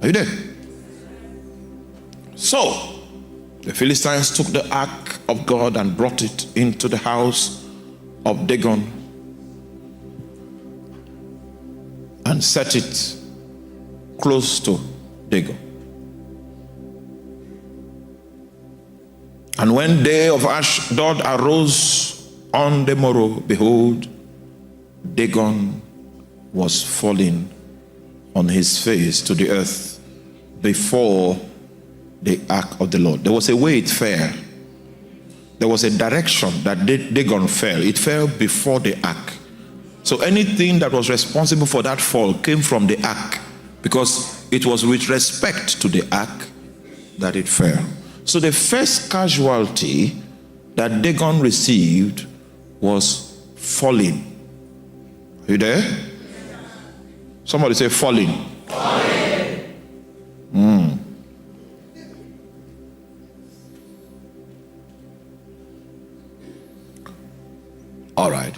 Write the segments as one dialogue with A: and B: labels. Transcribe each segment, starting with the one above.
A: Are you there? So, the Philistines took the ark of God and brought it into the house of Dagon and set it close to Dagon. And when they of Ashdod arose on the morrow, behold, Dagon was falling on his face to the earth before the ark of the Lord. There was a way it fell. There was a direction that Dagon fell. It fell before the ark. So anything that was responsible for that fall came from the ark, because it was with respect to the ark that it fell. So the first casualty that Dagon received was falling. Are you there? Somebody say falling. Falling. All right.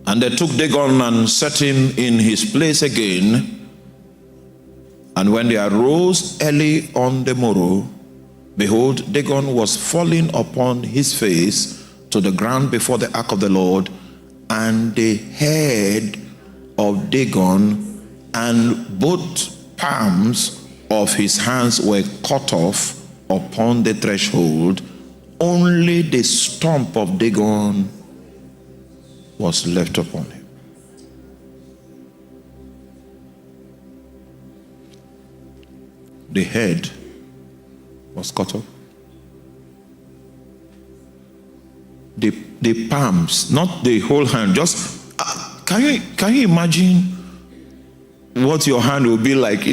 A: And they took Dagon and set him in his place again. And when they arose early on the morrow, behold, Dagon was falling upon his face to the ground before the ark of the Lord, and the head of Dagon and both palms of his hands were cut off upon the threshold. Only the stump of Dagon was left upon him. The head was cut off. The palms, not the whole hand. Just can you imagine what your hand will be like?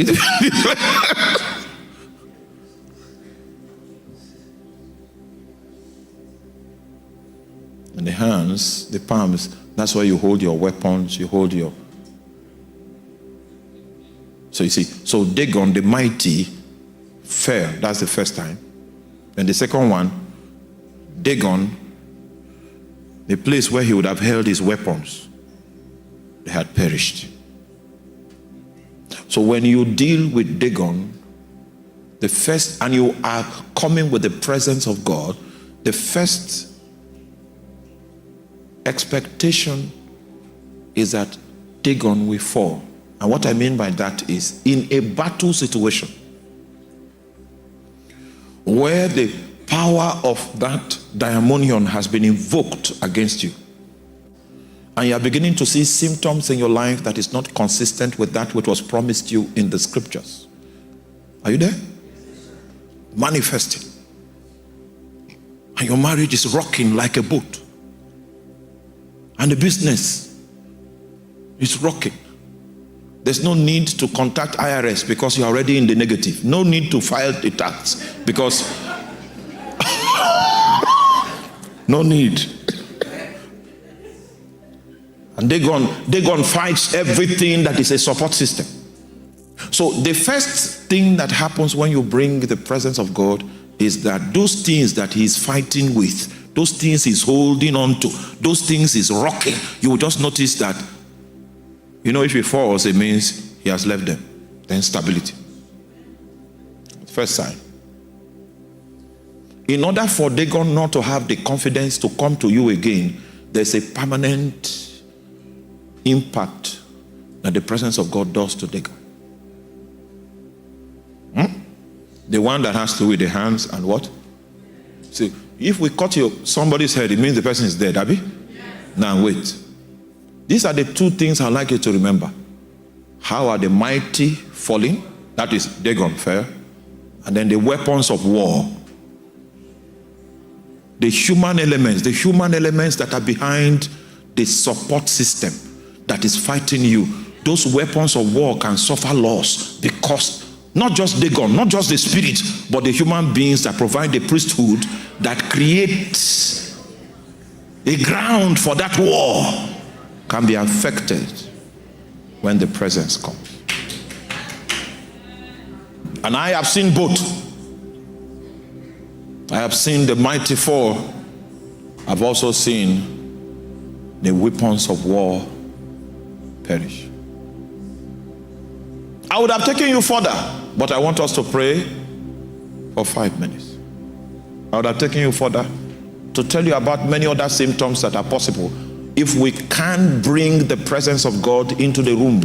A: And the hands, the palms, that's where you hold your weapons, you hold your... So you see, so Dagon the mighty fell. That's the first time. And the second one, Dagon, the place where he would have held his weapons, they had perished. So when you deal with Dagon, the first, and you are coming with the presence of God, the first expectation is that Dagon will fall. And what I mean by that is, in a battle situation where the power of that daimonion has been invoked against you, and you are beginning to see symptoms in your life that is not consistent with that which was promised you in the scriptures. Are you there? Manifesting. And your marriage is rocking like a boat. And the business is rocking. There's no need to contact IRS because you're already in the negative. No need to file the tax because no need. And Dagon fights everything that is a support system. So the first thing that happens when you bring the presence of God is that those things that he's fighting with, those things he's holding on to, those things he's rocking, you will just notice that, if he falls, it means he has left them. Then stability. First sign. In order for Dagon not to have the confidence to come to you again, there's a permanent impact that the presence of God does to Dagon. The one that has to do with the hands and what? See, if we cut somebody's head, it means the person is dead, Abby? Yes. Now wait. These are the two things I'd like you to remember. How are the mighty falling? That is Dagon fell. And then the weapons of war. The human elements that are behind the support system that is fighting you. Those weapons of war can suffer loss because not just Dagon, not just the spirit, but the human beings that provide the priesthood that creates a ground for that war can be affected when the presence comes. And I have seen both. I have seen the mighty fall. I've also seen the weapons of war perish. I would have taken you further, but I want us to pray for 5 minutes. I would have taken you further to tell you about many other symptoms that are possible if we can bring the presence of God into the room.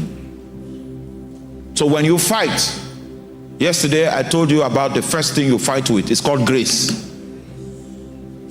A: So when you fight, yesterday I told you about the first thing you fight with. It's called grace.